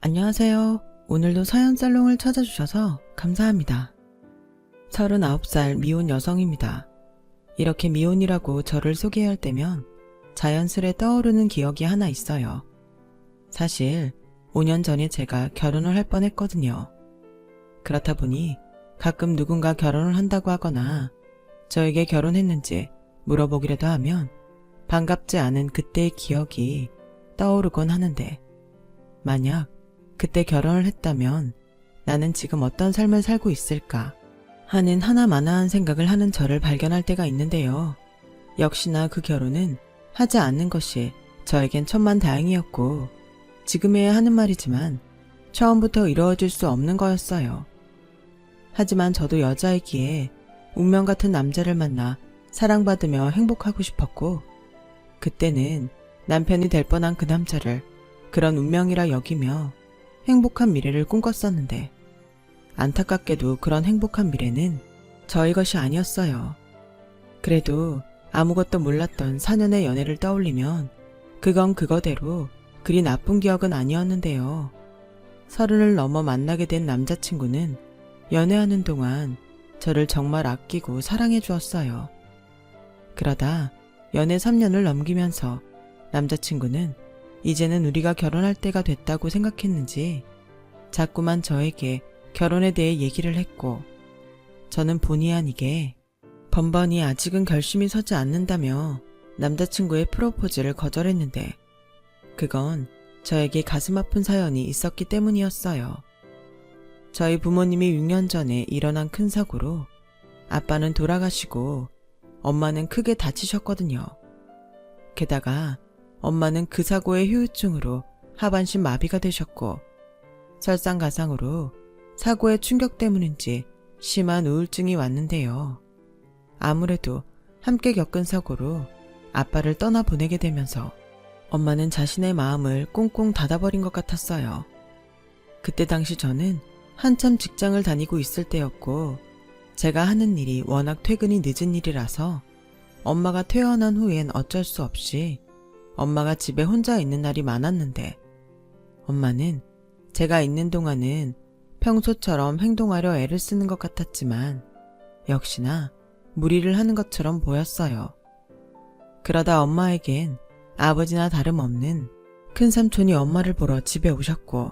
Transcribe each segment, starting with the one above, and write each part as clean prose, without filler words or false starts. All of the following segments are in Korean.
안녕하세요. 오늘도 사연살롱을 찾아주셔서 감사합니다. 39살 미혼 여성입니다. 이렇게 미혼이라고 저를 소개할 때면 자연스레 떠오르는 기억이 하나 있어요. 사실 5년 전에 제가 결혼을 할 뻔했거든요. 그렇다 보니 가끔 누군가 결혼을 한다고 하거나 저에게 결혼했는지 물어보기라도 하면 반갑지 않은 그때의 기억이 떠오르곤 하는데, 만약 그때 결혼을 했다면 나는 지금 어떤 삶을 살고 있을까 하는 하나마나한 생각을 하는 저를 발견할 때가 있는데요. 역시나 그 결혼은 하지 않는 것이 저에겐 천만다행이었고, 지금에야 하는 말이지만 처음부터 이루어질 수 없는 거였어요. 하지만 저도 여자이기에 운명 같은 남자를 만나 사랑받으며 행복하고 싶었고, 그때는 남편이 될 뻔한 그 남자를 그런 운명이라 여기며 행복한 미래를 꿈꿨었는데, 안타깝게도 그런 행복한 미래는 저희 것이 아니었어요. 그래도 아무것도 몰랐던 4년의 연애를 떠올리면 그건 그거대로 그리 나쁜 기억은 아니었는데요. 30을 넘어 만나게 된 남자친구는 연애하는 동안 저를 정말 아끼고 사랑해 주었어요. 그러다 연애 3년을 넘기면서 남자친구는 이제는 우리가 결혼할 때가 됐다고 생각했는지 자꾸만 저에게 결혼에 대해 얘기를 했고, 저는 본의 아니게 번번이 아직은 결심이 서지 않는다며 남자친구의 프로포즈를 거절했는데, 그건 저에게 가슴 아픈 사연이 있었기 때문이었어요. 저희 부모님이 6년 전에 일어난 큰 사고로 아빠는 돌아가시고 엄마는 크게 다치셨거든요. 게다가 엄마는 그 사고의 후유증으로 하반신 마비가 되셨고, 설상가상으로 사고의 충격 때문인지 심한 우울증이 왔는데요. 아무래도 함께 겪은 사고로 아빠를 떠나보내게 되면서 엄마는 자신의 마음을 꽁꽁 닫아버린 것 같았어요. 그때 당시 저는 한참 직장을 다니고 있을 때였고, 제가 하는 일이 워낙 퇴근이 늦은 일이라서 엄마가 퇴원한 후엔 어쩔 수 없이 엄마가 집에 혼자 있는 날이 많았는데, 엄마는 제가 있는 동안은 평소처럼 행동하려 애를 쓰는 것 같았지만 역시나 무리를 하는 것처럼 보였어요. 그러다 엄마에겐 아버지나 다름없는 큰삼촌이 엄마를 보러 집에 오셨고,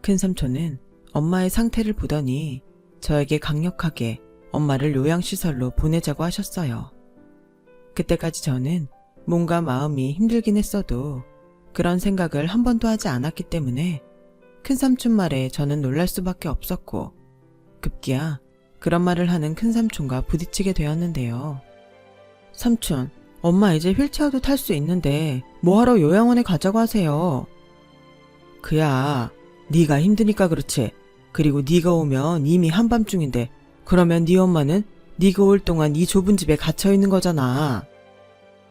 큰삼촌은 엄마의 상태를 보더니 저에게 강력하게 엄마를 요양시설로 보내자고 하셨어요. 그때까지 저는 몸과 마음이 힘들긴 했어도 그런 생각을 한 번도 하지 않았기 때문에 큰삼촌 말에 저는 놀랄 수밖에 없었고, 급기야 그런 말을 하는 큰삼촌과 부딪히게 되었는데요. 삼촌, 엄마 이제 휠체어도 탈 수 있는데 뭐하러 요양원에 가자고 하세요? 그야, 네가 힘드니까 그렇지. 그리고 네가 오면 이미 한밤중인데 그러면 네 엄마는 네가 올 동안 이 좁은 집에 갇혀있는 거잖아.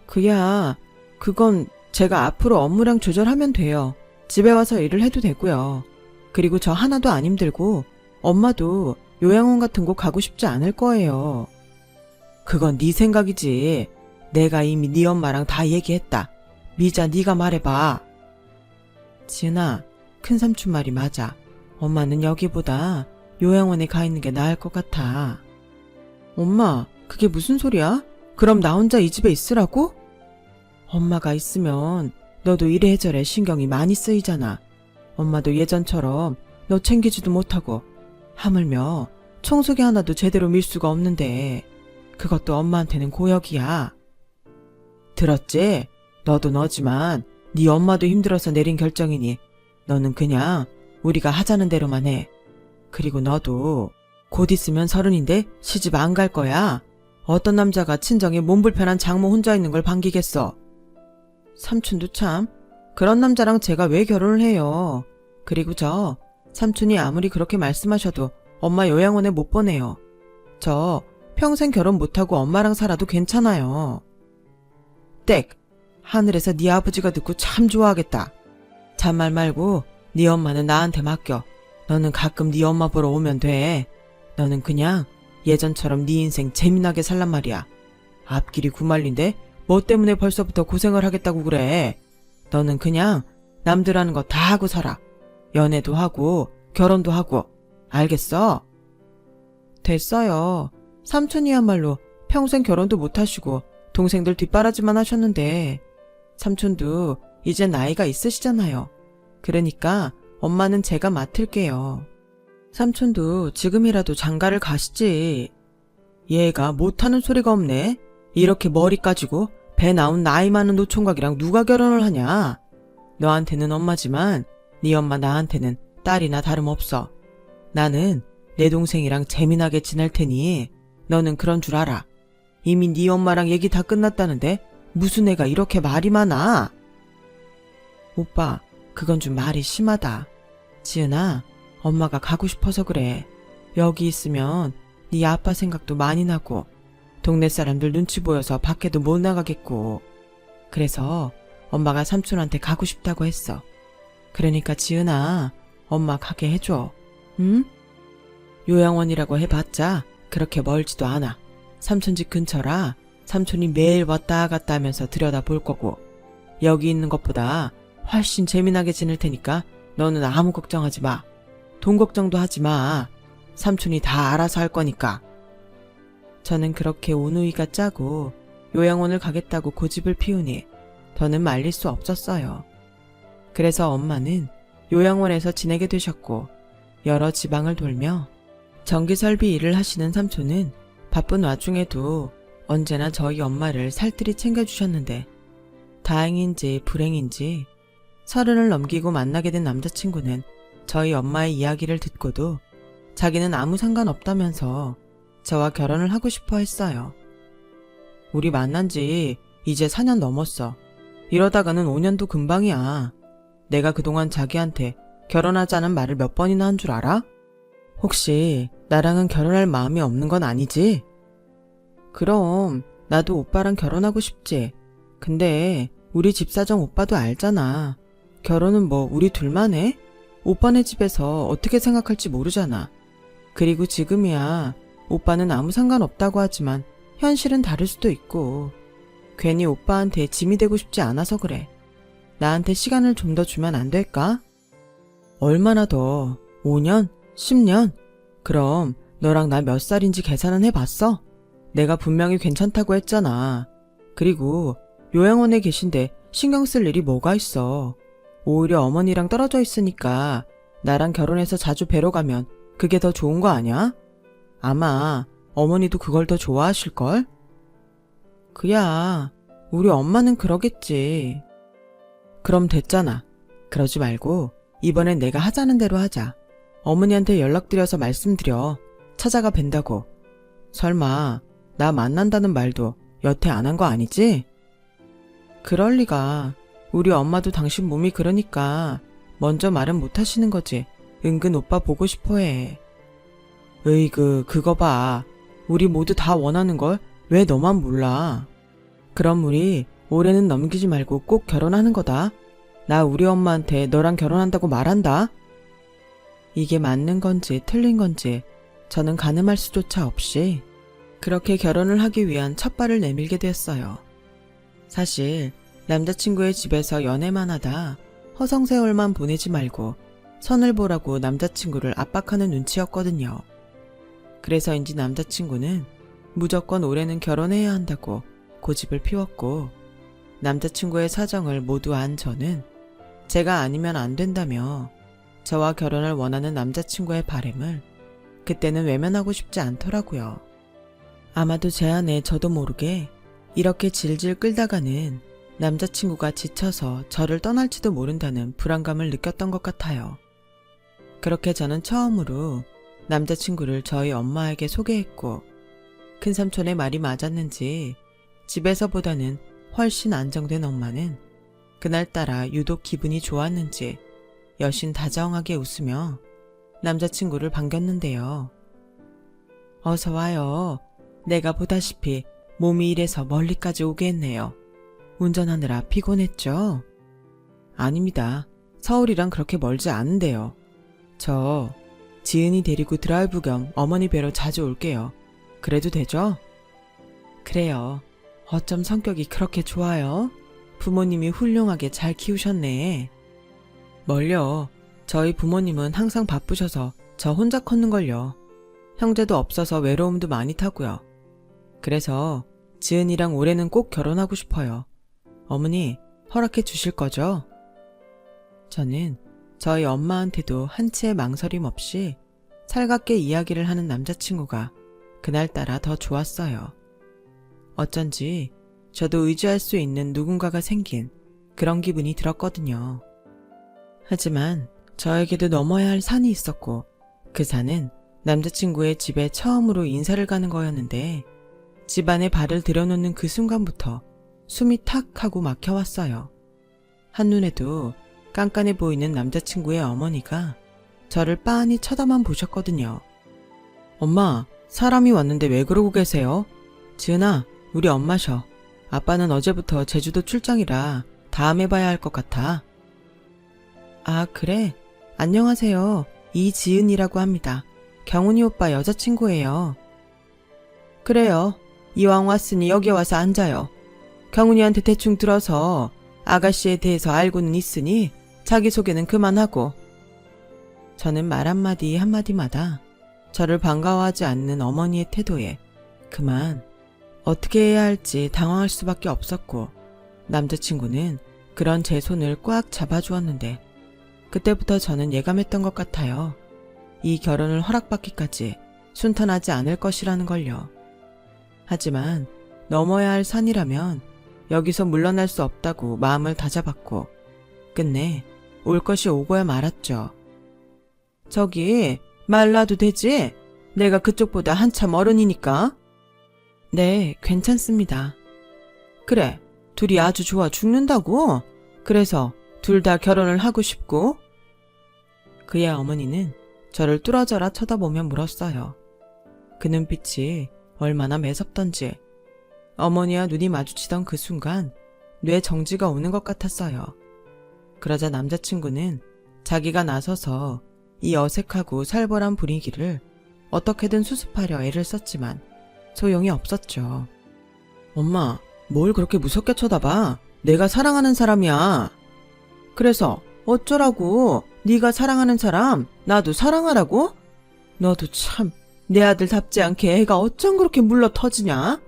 그야, 그건 제가 앞으로 업무량 조절하면 돼요. 집에 와서 일을 해도 되고요. 그리고 저 하나도 안 힘들고 엄마도 요양원 같은 곳 가고 싶지 않을 거예요. 그건 네 생각이지. 내가 이미 네 엄마랑 다 얘기했다. 미자, 네가 말해봐. 지은아, 큰삼촌 말이 맞아. 엄마는 여기보다 요양원에 가 있는 게 나을 것 같아. 엄마, 그게 무슨 소리야? 그럼 나 혼자 이 집에 있으라고? 엄마가 있으면 너도 이래저래 신경이 많이 쓰이잖아. 엄마도 예전처럼 너 챙기지도 못하고 하물며 청소기 하나도 제대로 밀 수가 없는데 그것도 엄마한테는 고역이야. 들었지? 너도 너지만 네 엄마도 힘들어서 내린 결정이니 너는 그냥 우리가 하자는 대로만 해. 그리고 너도 곧 있으면 30인데 시집 안 갈 거야. 어떤 남자가 친정에 몸 불편한 장모 혼자 있는 걸 반기겠어. 삼촌도 참, 그런 남자랑 제가 왜 결혼을 해요. 그리고 저 삼촌이 아무리 그렇게 말씀하셔도 엄마 요양원에 못 보내요. 저 평생 결혼 못하고 엄마랑 살아도 괜찮아요. 땡! 하늘에서 네 아버지가 듣고 참 좋아하겠다. 잔말 말고 네 엄마는 나한테 맡겨. 너는 가끔 네 엄마 보러 오면 돼. 너는 그냥 예전처럼 네 인생 재미나게 살란 말이야. 앞길이 구말린데 뭐 때문에 벌써부터 고생을 하겠다고 그래. 너는 그냥 남들 하는 거 다 하고 살아. 연애도 하고 결혼도 하고. 알겠어? 됐어요. 삼촌이야말로 평생 결혼도 못 하시고 동생들 뒷바라지만 하셨는데 삼촌도 이제 나이가 있으시잖아요. 그러니까 엄마는 제가 맡을게요. 삼촌도 지금이라도 장가를 가시지. 얘가 못하는 소리가 없네. 이렇게 머리 까지고 배 나온 나이 많은 노총각이랑 누가 결혼을 하냐. 너한테는 엄마지만 네 엄마 나한테는 딸이나 다름없어. 나는 내 동생이랑 재미나게 지낼 테니 너는 그런 줄 알아. 이미 네 엄마랑 얘기 다 끝났다는데 무슨 애가 이렇게 말이 많아. 오빠, 그건 좀 말이 심하다. 지은아, 엄마가 가고 싶어서 그래. 여기 있으면 네 아빠 생각도 많이 나고 동네 사람들 눈치 보여서 밖에도 못 나가겠고. 그래서 엄마가 삼촌한테 가고 싶다고 했어. 그러니까 지은아, 엄마 가게 해줘. 응? 요양원이라고 해봤자 그렇게 멀지도 않아. 삼촌 집 근처라 삼촌이 매일 왔다 갔다 하면서 들여다볼 거고 여기 있는 것보다 훨씬 재미나게 지낼 테니까 너는 아무 걱정하지 마. 돈 걱정도 하지 마. 삼촌이 다 알아서 할 거니까. 저는 그렇게 온우이가 짜고 요양원을 가겠다고 고집을 피우니 더는 말릴 수 없었어요. 그래서 엄마는 요양원에서 지내게 되셨고 여러 지방을 돌며 전기설비 일을 하시는 삼촌은 바쁜 와중에도 언제나 저희 엄마를 살뜰히 챙겨주셨는데 다행인지 불행인지 30을 넘기고 만나게 된 남자친구는 저희 엄마의 이야기를 듣고도 자기는 아무 상관없다면서 저와 결혼을 하고 싶어 했어요. 우리 만난 지 이제 4년 넘었어. 이러다가는 5년도 금방이야. 내가 그동안 자기한테 결혼하자는 말을 몇 번이나 한 줄 알아? 혹시 나랑은 결혼할 마음이 없는 건 아니지? 그럼 나도 오빠랑 결혼하고 싶지. 근데 우리 집 사정 오빠도 알잖아. 결혼은 뭐 우리 둘만 해? 오빠네 집에서 어떻게 생각할지 모르잖아. 그리고 지금이야 오빠는 아무 상관없다고 하지만 현실은 다를 수도 있고 괜히 오빠한테 짐이 되고 싶지 않아서 그래. 나한테 시간을 좀 더 주면 안 될까? 얼마나 더? 5년? 10년? 그럼 너랑 나 몇 살인지 계산은 해봤어? 내가 분명히 괜찮다고 했잖아. 그리고 요양원에 계신데 신경 쓸 일이 뭐가 있어. 오히려 어머니랑 떨어져 있으니까 나랑 결혼해서 자주 뵈러 가면 그게 더 좋은 거 아니야? 아마 어머니도 그걸 더 좋아하실걸? 그야, 우리 엄마는 그러겠지. 그럼 됐잖아. 그러지 말고 이번엔 내가 하자는 대로 하자. 어머니한테 연락드려서 말씀드려. 찾아가 뵌다고. 설마 나 만난다는 말도 여태 안 한 거 아니지? 그럴 리가. 우리 엄마도 당신 몸이 그러니까 먼저 말은 못 하시는 거지. 은근 오빠 보고 싶어 해. 으이그, 그거 봐. 우리 모두 다 원하는 걸 왜 너만 몰라? 그럼 우리 올해는 넘기지 말고 꼭 결혼하는 거다. 나 우리 엄마한테 너랑 결혼한다고 말한다. 이게 맞는 건지 틀린 건지 저는 가늠할 수조차 없이 그렇게 결혼을 하기 위한 첫 발을 내밀게 되었어요. 사실 남자친구의 집에서 연애만 하다 허송세월만 보내지 말고 선을 보라고 남자친구를 압박하는 눈치였거든요. 그래서인지 남자친구는 무조건 올해는 결혼해야 한다고 고집을 피웠고 남자친구의 사정을 모두 안 저는 제가 아니면 안 된다며 저와 결혼을 원하는 남자친구의 바람을 그때는 외면하고 싶지 않더라고요. 아마도 제 안에 저도 모르게 이렇게 질질 끌다가는 남자친구가 지쳐서 저를 떠날지도 모른다는 불안감을 느꼈던 것 같아요. 그렇게 저는 처음으로 남자친구를 저희 엄마에게 소개했고 큰삼촌의 말이 맞았는지 집에서보다는 훨씬 안정된 엄마는 그날따라 유독 기분이 좋았는지 여신 다정하게 웃으며 남자친구를 반겼는데요. 어서 와요. 내가 보다시피 몸이 이래서 멀리까지 오게 했네요. 운전하느라 피곤했죠? 아닙니다. 서울이랑 그렇게 멀지 않은데요. 저 지은이 데리고 드라이브 겸 어머니 뵈러 자주 올게요. 그래도 되죠? 그래요. 어쩜 성격이 그렇게 좋아요? 부모님이 훌륭하게 잘 키우셨네. 멀려. 저희 부모님은 항상 바쁘셔서 저 혼자 컸는걸요. 형제도 없어서 외로움도 많이 타고요. 그래서 지은이랑 올해는 꼭 결혼하고 싶어요. 어머니, 허락해 주실 거죠? 저는 저희 엄마한테도 한치의 망설임 없이 살갑게 이야기를 하는 남자친구가 그날따라 더 좋았어요. 어쩐지 저도 의지할 수 있는 누군가가 생긴 그런 기분이 들었거든요. 하지만 저에게도 넘어야 할 산이 있었고 그 산은 남자친구의 집에 처음으로 인사를 가는 거였는데 집 안에 발을 들여놓는 그 순간부터 숨이 탁 하고 막혀왔어요. 한눈에도 깐깐해 보이는 남자친구의 어머니가 저를 빤히 쳐다만 보셨거든요. 엄마, 사람이 왔는데 왜 그러고 계세요? 지은아, 우리 엄마셔. 아빠는 어제부터 제주도 출장이라 다음에 봐야 할 것 같아. 아, 그래? 안녕하세요. 이지은이라고 합니다. 경훈이 오빠 여자친구예요. 그래요. 이왕 왔으니 여기 와서 앉아요. 경훈이한테 대충 들어서 아가씨에 대해서 알고는 있으니 자기소개는 그만하고. 저는 말 한마디 한마디마다 저를 반가워하지 않는 어머니의 태도에 그만 어떻게 해야 할지 당황할 수밖에 없었고 남자친구는 그런 제 손을 꽉 잡아주었는데 그때부터 저는 예감했던 것 같아요. 이 결혼을 허락받기까지 순탄하지 않을 것이라는 걸요. 하지만 넘어야 할 산이라면 여기서 물러날 수 없다고 마음을 다잡았고 끝내 올 것이 오고야 말았죠. 저기 말 놔도 되지? 내가 그쪽보다 한참 어른이니까. 네, 괜찮습니다. 그래, 둘이 아주 좋아 죽는다고? 그래서 둘 다 결혼을 하고 싶고? 그의 어머니는 저를 뚫어져라 쳐다보며 물었어요. 그 눈빛이 얼마나 매섭던지 어머니와 눈이 마주치던 그 순간 뇌 정지가 오는 것 같았어요. 그러자 남자친구는 자기가 나서서 이 어색하고 살벌한 분위기를 어떻게든 수습하려 애를 썼지만 소용이 없었죠. 엄마, 뭘 그렇게 무섭게 쳐다봐? 내가 사랑하는 사람이야. 그래서 어쩌라고? 네가 사랑하는 사람 나도 사랑하라고? 너도 참 내 아들답지 않게 애가 어쩜 그렇게 물러 터지냐?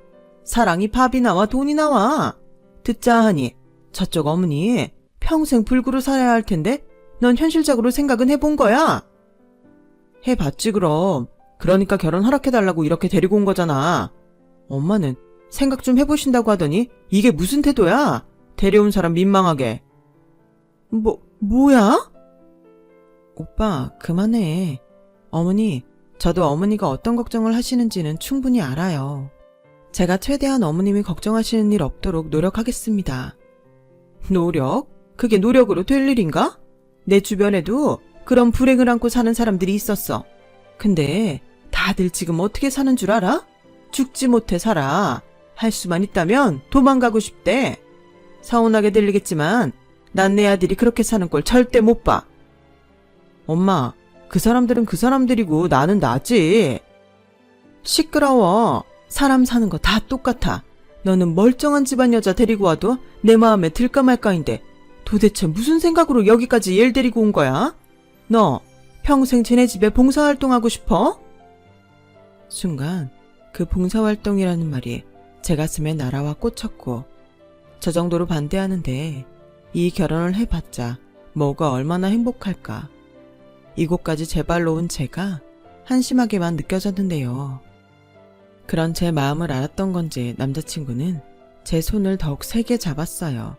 사랑이 밥이 나와 돈이 나와. 듣자 하니 저쪽 어머니 평생 불구로 살아야 할 텐데 넌 현실적으로 생각은 해본 거야? 해봤지 그럼. 그러니까 결혼 허락해달라고 이렇게 데리고 온 거잖아. 엄마는 생각 좀 해보신다고 하더니 이게 무슨 태도야? 데려온 사람 민망하게. 뭐야? 오빠, 그만해. 어머니, 저도 어머니가 어떤 걱정을 하시는지는 충분히 알아요. 제가 최대한 어머님이 걱정하시는 일 없도록 노력하겠습니다. 노력? 그게 노력으로 될 일인가? 내 주변에도 그런 불행을 안고 사는 사람들이 있었어. 근데 다들 지금 어떻게 사는 줄 알아? 죽지 못해 살아. 할 수만 있다면 도망가고 싶대. 서운하게 들리겠지만 난 내 아들이 그렇게 사는 꼴 절대 못 봐. 엄마, 그 사람들은 그 사람들이고 나는 나지. 시끄러워. 사람 사는 거 다 똑같아. 너는 멀쩡한 집안 여자 데리고 와도 내 마음에 들까 말까인데 도대체 무슨 생각으로 여기까지 얘를 데리고 온 거야? 너 평생 쟤네 집에 봉사활동하고 싶어? 순간 그 봉사활동이라는 말이 제 가슴에 날아와 꽂혔고 저 정도로 반대하는데 이 결혼을 해봤자 뭐가 얼마나 행복할까. 이곳까지 제 발로 온 제가 한심하게만 느껴졌는데요. 그런 제 마음을 알았던 건지 남자친구는 제 손을 더욱 세게 잡았어요.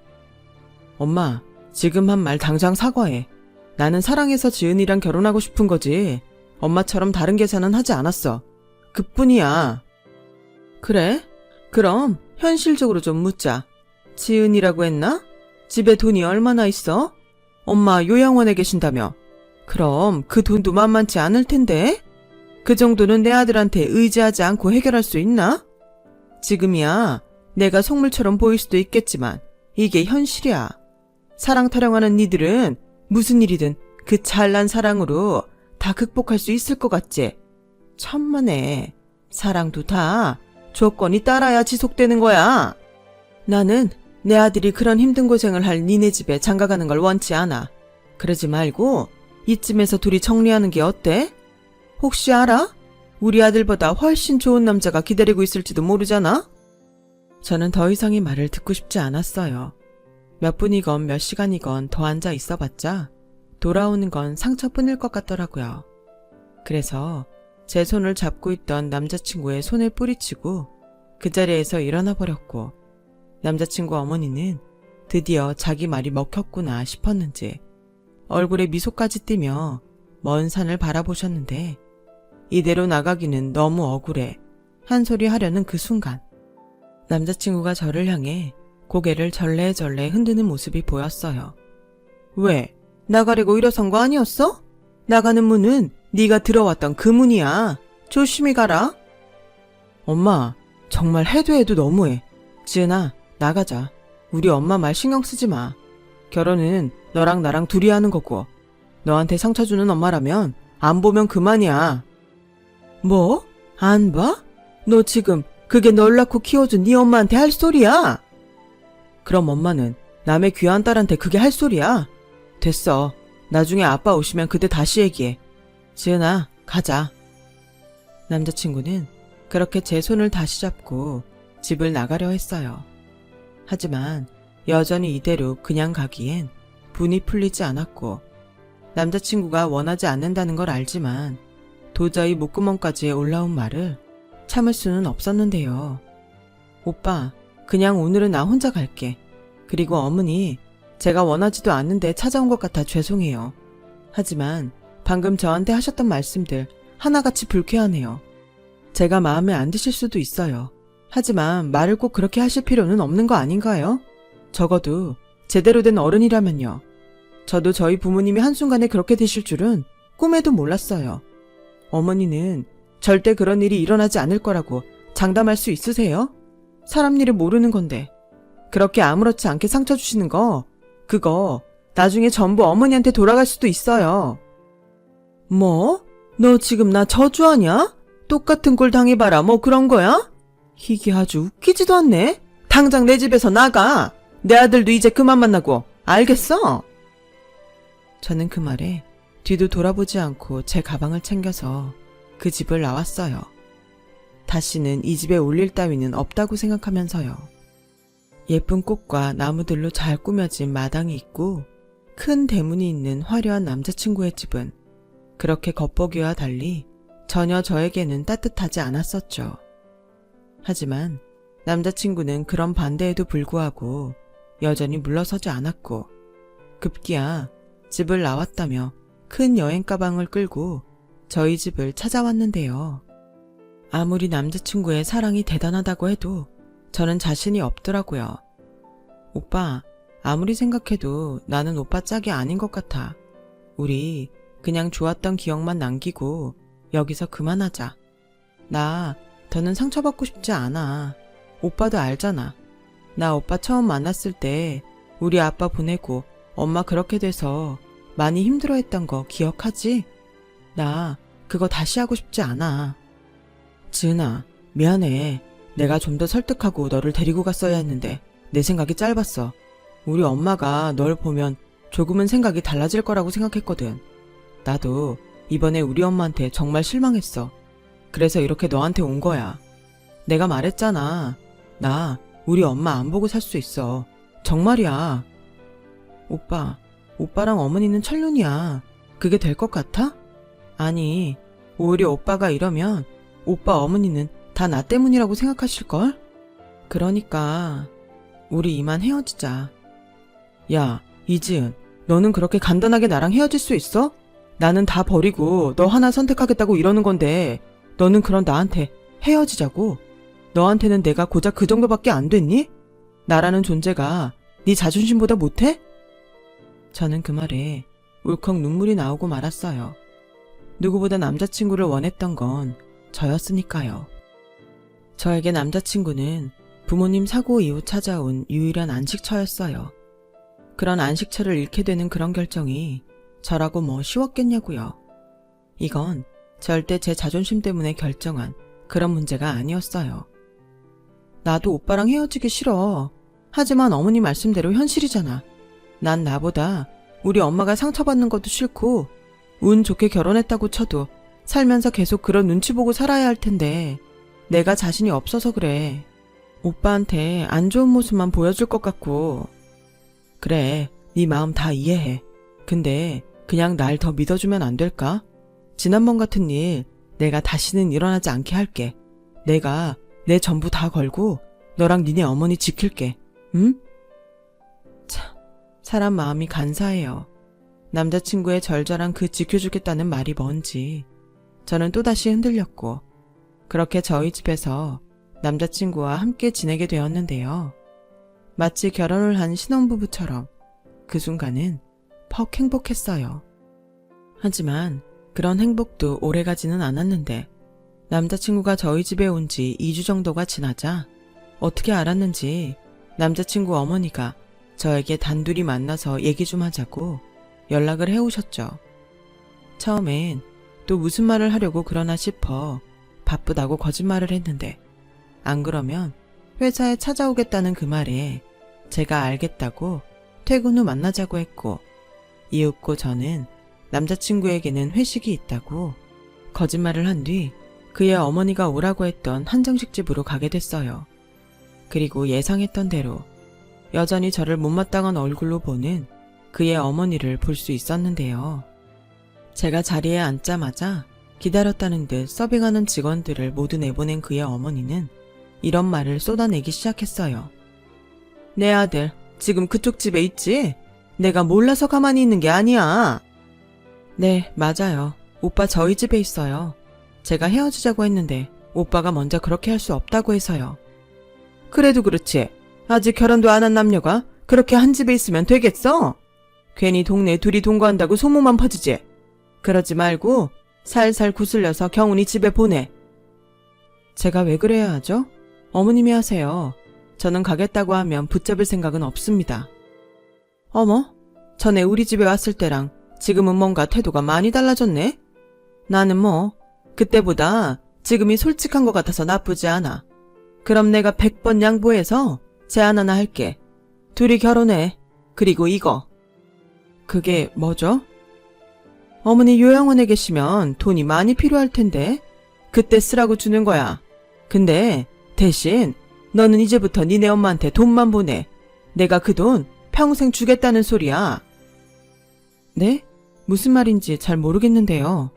엄마, 지금 한 말 당장 사과해. 나는 사랑해서 지은이랑 결혼하고 싶은 거지. 엄마처럼 다른 계산은 하지 않았어. 그뿐이야. 그래? 그럼 현실적으로 좀 묻자. 지은이라고 했나? 집에 돈이 얼마나 있어? 엄마 요양원에 계신다며. 그럼 그 돈도 만만치 않을 텐데? 그 정도는 내 아들한테 의지하지 않고 해결할 수 있나? 지금이야 내가 속물처럼 보일 수도 있겠지만 이게 현실이야. 사랑 타령하는 니들은 무슨 일이든 그 잘난 사랑으로 다 극복할 수 있을 것 같지? 천만에 사랑도 다 조건이 따라야 지속되는 거야. 나는 내 아들이 그런 힘든 고생을 할 니네 집에 장가가는 걸 원치 않아. 그러지 말고 이쯤에서 둘이 정리하는 게 어때? 혹시 알아? 우리 아들보다 훨씬 좋은 남자가 기다리고 있을지도 모르잖아? 저는 더 이상의 말을 듣고 싶지 않았어요. 몇 분이건 몇 시간이건 더 앉아 있어봤자 돌아오는 건 상처뿐일 것 같더라고요. 그래서 제 손을 잡고 있던 남자친구의 손을 뿌리치고 그 자리에서 일어나 버렸고, 남자친구 어머니는 드디어 자기 말이 먹혔구나 싶었는지 얼굴에 미소까지 띠며 먼 산을 바라보셨는데, 이대로 나가기는 너무 억울해 한 소리 하려는 그 순간 남자친구가 저를 향해 고개를 절레절레 흔드는 모습이 보였어요. 왜? 나가려고 일어선 거 아니었어? 나가는 문은 네가 들어왔던 그 문이야. 조심히 가라. 엄마, 정말 해도 해도 너무해. 지은아, 나가자. 우리 엄마 말 신경 쓰지 마. 결혼은 너랑 나랑 둘이 하는 거고, 너한테 상처 주는 엄마라면 안 보면 그만이야. 뭐? 안 봐? 너 지금 그게 널 낳고 키워준 네 엄마한테 할 소리야? 그럼 엄마는 남의 귀한 딸한테 그게 할 소리야? 됐어. 나중에 아빠 오시면 그때 다시 얘기해. 지은아, 가자. 남자친구는 그렇게 제 손을 다시 잡고 집을 나가려 했어요. 하지만 여전히 이대로 그냥 가기엔 분이 풀리지 않았고, 남자친구가 원하지 않는다는 걸 알지만 도저히 목구멍까지 올라온 말을 참을 수는 없었는데요. 오빠, 그냥 오늘은 나 혼자 갈게. 그리고 어머니, 제가 원하지도 않는데 찾아온 것 같아 죄송해요. 하지만 방금 저한테 하셨던 말씀들 하나같이 불쾌하네요. 제가 마음에 안 드실 수도 있어요. 하지만 말을 꼭 그렇게 하실 필요는 없는 거 아닌가요? 적어도 제대로 된 어른이라면요. 저도 저희 부모님이 한순간에 그렇게 되실 줄은 꿈에도 몰랐어요. 어머니는 절대 그런 일이 일어나지 않을 거라고 장담할 수 있으세요? 사람 일을 모르는 건데 그렇게 아무렇지 않게 상처 주시는 거, 그거 나중에 전부 어머니한테 돌아갈 수도 있어요. 뭐? 너 지금 나 저주하냐? 똑같은 꼴 당해봐라 뭐 그런 거야? 이게 아주 웃기지도 않네. 당장 내 집에서 나가. 내 아들도 이제 그만 만나고, 알겠어? 저는 그 말에 뒤도 돌아보지 않고 제 가방을 챙겨서 그 집을 나왔어요. 다시는 이 집에 올 일 따위는 없다고 생각하면서요. 예쁜 꽃과 나무들로 잘 꾸며진 마당이 있고 큰 대문이 있는 화려한 남자친구의 집은 그렇게 겉보기와 달리 전혀 저에게는 따뜻하지 않았었죠. 하지만 남자친구는 그런 반대에도 불구하고 여전히 물러서지 않았고, 급기야 집을 나왔다며 큰 여행 가방을 끌고 저희 집을 찾아왔는데요. 아무리 남자친구의 사랑이 대단하다고 해도 저는 자신이 없더라고요. 오빠, 아무리 생각해도 나는 오빠 짝이 아닌 것 같아. 우리 그냥 좋았던 기억만 남기고 여기서 그만하자. 나 더는 상처받고 싶지 않아. 오빠도 알잖아. 나 오빠 처음 만났을 때 우리 아빠 보내고 엄마 그렇게 돼서 많이 힘들어했던 거 기억하지? 나 그거 다시 하고 싶지 않아. 지은아, 미안해. 내가 좀 더 설득하고 너를 데리고 갔어야 했는데 내 생각이 짧았어. 우리 엄마가 널 보면 조금은 생각이 달라질 거라고 생각했거든. 나도 이번에 우리 엄마한테 정말 실망했어. 그래서 이렇게 너한테 온 거야. 내가 말했잖아. 나 우리 엄마 안 보고 살 수 있어. 정말이야. 오빠, 오빠랑 어머니는 철륜이야. 그게 될 것 같아? 아니, 오히려 오빠가 이러면 오빠 어머니는 다 나 때문이라고 생각하실걸? 그러니까 우리 이만 헤어지자. 야, 이지은, 너는 그렇게 간단하게 나랑 헤어질 수 있어? 나는 다 버리고 너 하나 선택하겠다고 이러는 건데 너는 그런 나한테 헤어지자고? 너한테는 내가 고작 그 정도밖에 안 됐니? 나라는 존재가 네 자존심보다 못해? 저는 그 말에 울컥 눈물이 나오고 말았어요. 누구보다 남자친구를 원했던 건 저였으니까요. 저에게 남자친구는 부모님 사고 이후 찾아온 유일한 안식처였어요. 그런 안식처를 잃게 되는 그런 결정이 저라고 뭐 쉬웠겠냐고요. 이건 절대 제 자존심 때문에 결정한 그런 문제가 아니었어요. 나도 오빠랑 헤어지기 싫어. 하지만 어머니 말씀대로 현실이잖아. 난 나보다 우리 엄마가 상처받는 것도 싫고 운 좋게 결혼했다고 쳐도 살면서 계속 그런 눈치 보고 살아야 할 텐데 내가 자신이 없어서 그래. 오빠한테 안 좋은 모습만 보여줄 것 같고. 그래, 네 마음 다 이해해. 근데 그냥 날 더 믿어주면 안 될까? 지난번 같은 일 내가 다시는 일어나지 않게 할게. 내가 내 전부 다 걸고 너랑 니네 어머니 지킬게. 응? 참, 사람 마음이 간사해요. 남자친구의 절절한 그 지켜주겠다는 말이 뭔지 저는 또다시 흔들렸고 그렇게 저희 집에서 남자친구와 함께 지내게 되었는데요. 마치 결혼을 한 신혼부부처럼 그 순간은 퍽 행복했어요. 하지만 그런 행복도 오래가지는 않았는데 남자친구가 저희 집에 온 지 2주 정도가 지나자 어떻게 알았는지 남자친구 어머니가 저에게 단둘이 만나서 얘기 좀 하자고 연락을 해오셨죠. 처음엔 또 무슨 말을 하려고 그러나 싶어 바쁘다고 거짓말을 했는데 안 그러면 회사에 찾아오겠다는 그 말에 제가 알겠다고 퇴근 후 만나자고 했고 이윽고 저는 남자친구에게는 회식이 있다고 거짓말을 한 뒤 그의 어머니가 오라고 했던 한정식 집으로 가게 됐어요. 그리고 예상했던 대로 여전히 저를 못마땅한 얼굴로 보는 그의 어머니를 볼 수 있었는데요. 제가 자리에 앉자마자 기다렸다는 듯 서빙하는 직원들을 모두 내보낸 그의 어머니는 이런 말을 쏟아내기 시작했어요. 내 아들 지금 그쪽 집에 있지? 내가 몰라서 가만히 있는 게 아니야. 네, 맞아요. 오빠 저희 집에 있어요. 제가 헤어지자고 했는데 오빠가 먼저 그렇게 할 수 없다고 해서요. 그래도 그렇지. 아직 결혼도 안 한 남녀가 그렇게 한 집에 있으면 되겠어? 괜히 동네에 둘이 동거한다고 소문만 퍼지지. 그러지 말고 살살 구슬려서 경훈이 집에 보내. 제가 왜 그래야 하죠? 어머님이 하세요. 저는 가겠다고 하면 붙잡을 생각은 없습니다. 어머, 전에 우리 집에 왔을 때랑 지금은 뭔가 태도가 많이 달라졌네? 나는 뭐 그때보다 지금이 솔직한 것 같아서 나쁘지 않아. 그럼 내가 100번 양보해서 제안 하나 할게. 둘이 결혼해. 그리고 이거. 그게 뭐죠? 어머니 요양원에 계시면 돈이 많이 필요할 텐데 그때 쓰라고 주는 거야. 근데 대신 너는 이제부터 니네 엄마한테 돈만 보내. 내가 그 돈 평생 주겠다는 소리야. 네? 무슨 말인지 잘 모르겠는데요.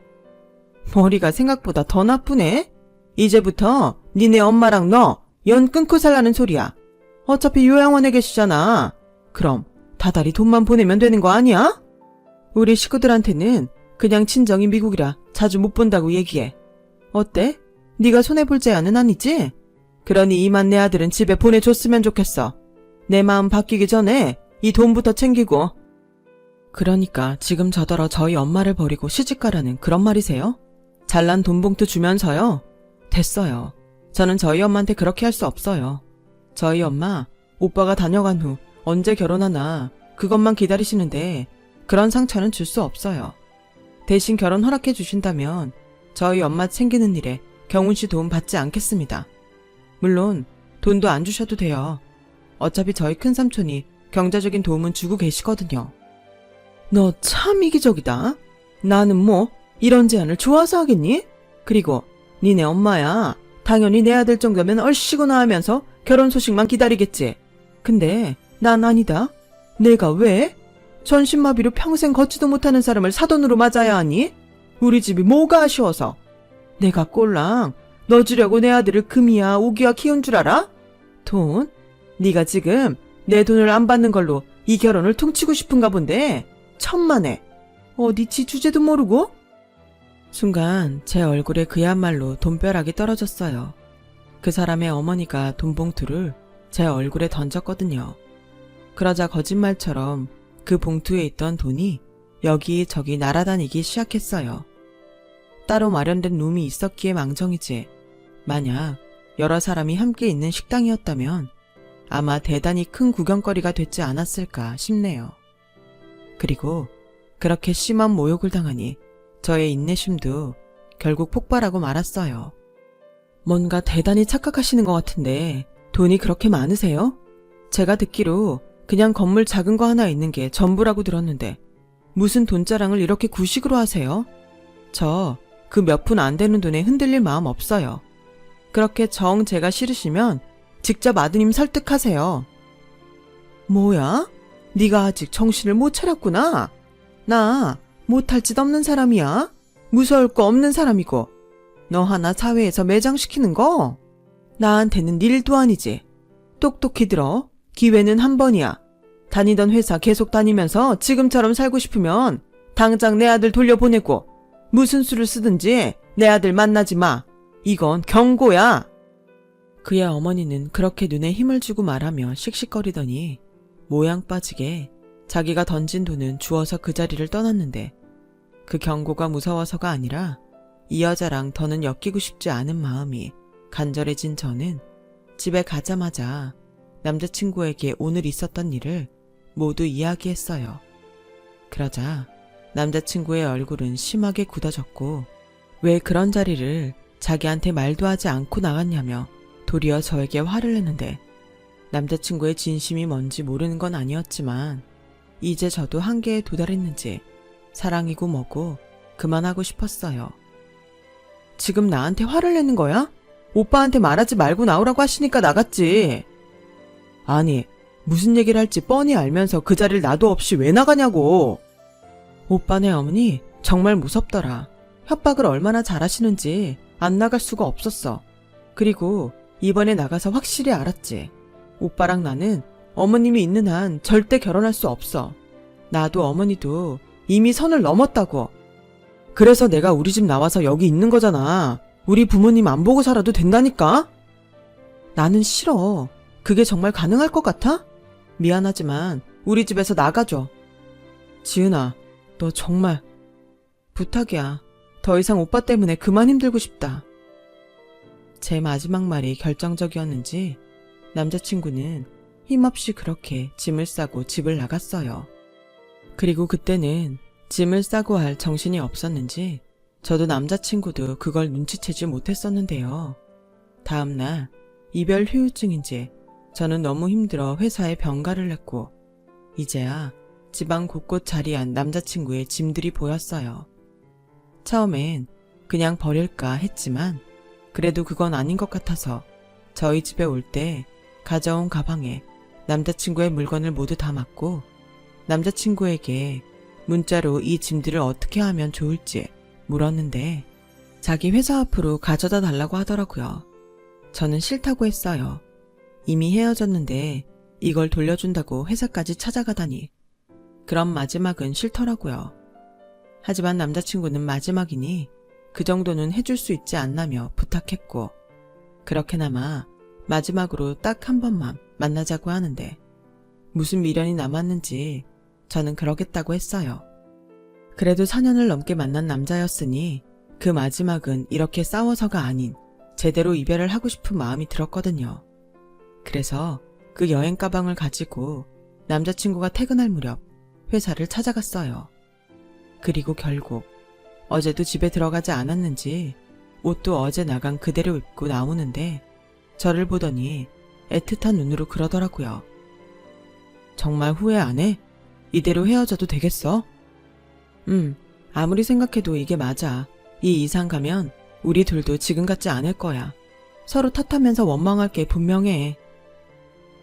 머리가 생각보다 더 나쁘네? 이제부터 니네 엄마랑 너 연 끊고 살라는 소리야. 어차피 요양원에 계시잖아. 그럼 다달이 돈만 보내면 되는 거 아니야? 우리 식구들한테는 그냥 친정이 미국이라 자주 못 본다고 얘기해. 어때? 네가 손해볼 제안은 아니지? 그러니 이만 내 아들은 집에 보내줬으면 좋겠어. 내 마음 바뀌기 전에 이 돈부터 챙기고. 그러니까 지금 저더러 저희 엄마를 버리고 시집가라는 그런 말이세요? 잘난 돈봉투 주면서요? 됐어요. 저는 저희 엄마한테 그렇게 할 수 없어요. 저희 엄마, 오빠가 다녀간 후 언제 결혼하나 그것만 기다리시는데 그런 상처는 줄 수 없어요. 대신 결혼 허락해 주신다면 저희 엄마 챙기는 일에 경훈 씨 도움 받지 않겠습니다. 물론 돈도 안 주셔도 돼요. 어차피 저희 큰삼촌이 경제적인 도움은 주고 계시거든요. 너 참 이기적이다. 나는 뭐 이런 제안을 좋아서 하겠니? 그리고 니네 엄마야. 당연히 내 아들 정도면 얼씨구나 하면서 결혼 소식만 기다리겠지. 근데 난 아니다. 내가 왜? 전신마비로 평생 걷지도 못하는 사람을 사돈으로 맞아야 하니? 우리 집이 뭐가 아쉬워서. 내가 꼴랑 너 주려고 내 아들을 금이야 오기야 키운 줄 알아? 돈? 네가 지금 내 돈을 안 받는 걸로 이 결혼을 퉁치고 싶은가 본데. 천만에. 어디 지 주제도 모르고? 순간 제 얼굴에 그야말로 돈벼락이 떨어졌어요. 그 사람의 어머니가 돈봉투를 제 얼굴에 던졌거든요. 그러자 거짓말처럼 그 봉투에 있던 돈이 여기저기 날아다니기 시작했어요. 따로 마련된 룸이 있었기에 망정이지 만약 여러 사람이 함께 있는 식당이었다면 아마 대단히 큰 구경거리가 됐지 않았을까 싶네요. 그리고 그렇게 심한 모욕을 당하니 저의 인내심도 결국 폭발하고 말았어요. 뭔가 대단히 착각하시는 것 같은데 돈이 그렇게 많으세요? 제가 듣기로 그냥 건물 작은 거 하나 있는 게 전부라고 들었는데 무슨 돈자랑을 이렇게 구식으로 하세요? 저 그 몇 푼 안 되는 돈에 흔들릴 마음 없어요. 그렇게 정 제가 싫으시면 직접 아드님 설득하세요. 뭐야? 네가 아직 정신을 못 차렸구나. 나 못할 짓 없는 사람이야. 무서울 거 없는 사람이고 너 하나 사회에서 매장시키는 거? 나한테는 일도 아니지. 똑똑히 들어. 기회는 한 번이야. 다니던 회사 계속 다니면서 지금처럼 살고 싶으면 당장 내 아들 돌려보내고 무슨 수를 쓰든지 내 아들 만나지 마. 이건 경고야. 그의 어머니는 그렇게 눈에 힘을 주고 말하며 씩씩거리더니 모양 빠지게 자기가 던진 돈은 주워서 그 자리를 떠났는데 그 경고가 무서워서가 아니라 이 여자랑 더는 엮이고 싶지 않은 마음이 간절해진 저는 집에 가자마자 남자친구에게 오늘 있었던 일을 모두 이야기했어요. 그러자 남자친구의 얼굴은 심하게 굳어졌고 왜 그런 자리를 자기한테 말도 하지 않고 나갔냐며 도리어 저에게 화를 내는데 남자친구의 진심이 뭔지 모르는 건 아니었지만 이제 저도 한계에 도달했는지 사랑이고 뭐고 그만하고 싶었어요. 지금 나한테 화를 내는 거야? 오빠한테 말하지 말고 나오라고 하시니까 나갔지. 아니, 무슨 얘기를 할지 뻔히 알면서 그 자리를 나도 없이 왜 나가냐고. 오빠네 어머니 정말 무섭더라. 협박을 얼마나 잘하시는지 안 나갈 수가 없었어. 그리고 이번에 나가서 확실히 알았지. 오빠랑 나는 어머님이 있는 한 절대 결혼할 수 없어. 나도 어머니도 이미 선을 넘었다고. 그래서 내가 우리 집 나와서 여기 있는 거잖아. 우리 부모님 안 보고 살아도 된다니까? 나는 싫어. 그게 정말 가능할 것 같아? 미안하지만 우리 집에서 나가줘. 지은아, 너 정말 부탁이야. 더 이상 오빠 때문에 그만 힘들고 싶다. 제 마지막 말이 결정적이었는지 남자친구는 힘없이 그렇게 짐을 싸고 집을 나갔어요. 그리고 그때는 짐을 싸고 할 정신이 없었는지 저도 남자친구도 그걸 눈치채지 못했었는데요. 다음날 이별 후유증인지 저는 너무 힘들어 회사에 병가를 냈고 이제야 집안 곳곳 자리한 남자친구의 짐들이 보였어요. 처음엔 그냥 버릴까 했지만 그래도 그건 아닌 것 같아서 저희 집에 올 때 가져온 가방에 남자친구의 물건을 모두 담았고 남자친구에게 문자로 이 짐들을 어떻게 하면 좋을지 물었는데 자기 회사 앞으로 가져다 달라고 하더라고요. 저는 싫다고 했어요. 이미 헤어졌는데 이걸 돌려준다고 회사까지 찾아가다니. 그럼 마지막은 싫더라고요. 하지만 남자친구는 마지막이니 그 정도는 해줄 수 있지 않나며 부탁했고 그렇게나마 마지막으로 딱 한 번만 만나자고 하는데 무슨 미련이 남았는지 저는 그러겠다고 했어요. 그래도 4년을 넘게 만난 남자였으니 그 마지막은 이렇게 싸워서가 아닌 제대로 이별을 하고 싶은 마음이 들었거든요. 그래서 그 여행 가방을 가지고 남자친구가 퇴근할 무렵 회사를 찾아갔어요. 그리고 결국 어제도 집에 들어가지 않았는지 옷도 어제 나간 그대로 입고 나오는데 저를 보더니 애틋한 눈으로 그러더라고요. 정말 후회 안 해? 이대로 헤어져도 되겠어? 아무리 생각해도 이게 맞아. 이 이상 가면 우리 둘도 지금 같지 않을 거야. 서로 탓하면서 원망할 게 분명해.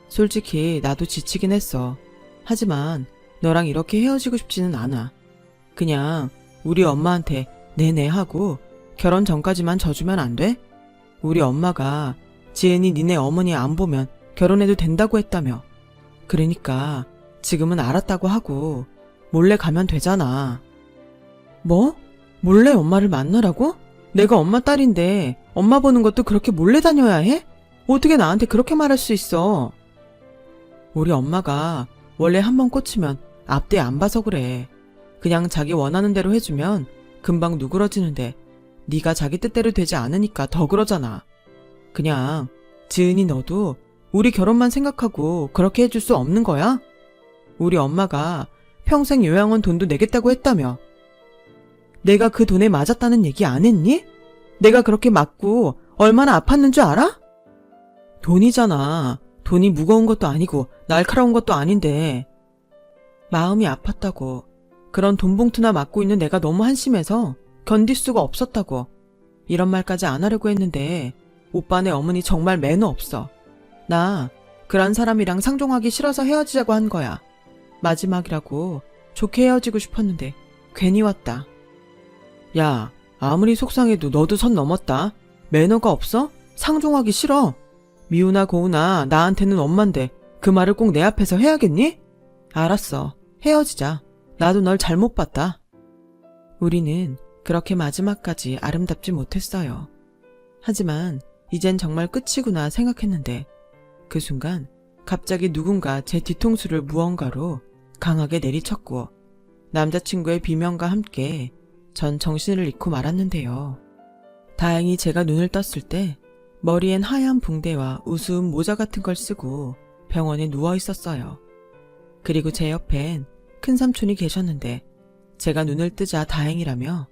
솔직히 나도 지치긴 했어. 하지만 너랑 이렇게 헤어지고 싶지는 않아. 그냥 우리 엄마한테 네네 하고 결혼 전까지만 져주면 안 돼? 우리 엄마가 지은이 니네 어머니 안 보면 결혼해도 된다고 했다며. 그러니까 지금은 알았다고 하고 몰래 가면 되잖아. 뭐? 몰래 엄마를 만나라고? 내가 엄마 딸인데 엄마 보는 것도 그렇게 몰래 다녀야 해? 어떻게 나한테 그렇게 말할 수 있어? 우리 엄마가 원래 한번 꽂히면 앞뒤 안 봐서 그래. 그냥 자기 원하는 대로 해주면 금방 누그러지는데 네가 자기 뜻대로 되지 않으니까 더 그러잖아. 그냥 지은이 너도 우리 결혼만 생각하고 그렇게 해줄 수 없는 거야? 우리 엄마가 평생 요양원 돈도 내겠다고 했다며. 내가 그 돈에 맞았다는 얘기 안 했니? 내가 그렇게 맞고 얼마나 아팠는 줄 알아? 돈이잖아. 돈이 무거운 것도 아니고 날카로운 것도 아닌데. 마음이 아팠다고 그런 돈 봉투나 맡고 있는 내가 너무 한심해서 견딜 수가 없었다고. 이런 말까지 안 하려고 했는데 오빠네 어머니 정말 매너 없어. 나 그런 사람이랑 상종하기 싫어서 헤어지자고 한 거야. 마지막이라고 좋게 헤어지고 싶었는데 괜히 왔다. 야, 아무리 속상해도 너도 선 넘었다. 매너가 없어? 상종하기 싫어. 미우나 고우나 나한테는 엄만데 그 말을 꼭 내 앞에서 해야겠니? 알았어. 헤어지자. 나도 널 잘못 봤다. 우리는 그렇게 마지막까지 아름답지 못했어요. 하지만 이젠 정말 끝이구나 생각했는데 그 순간 갑자기 누군가 제 뒤통수를 무언가로 강하게 내리쳤고 남자친구의 비명과 함께 전 정신을 잃고 말았는데요. 다행히 제가 눈을 떴을 때 머리엔 하얀 붕대와 우스운 모자 같은 걸 쓰고 병원에 누워 있었어요. 그리고 제 옆엔 큰삼촌이 계셨는데 제가 눈을 뜨자 다행이라며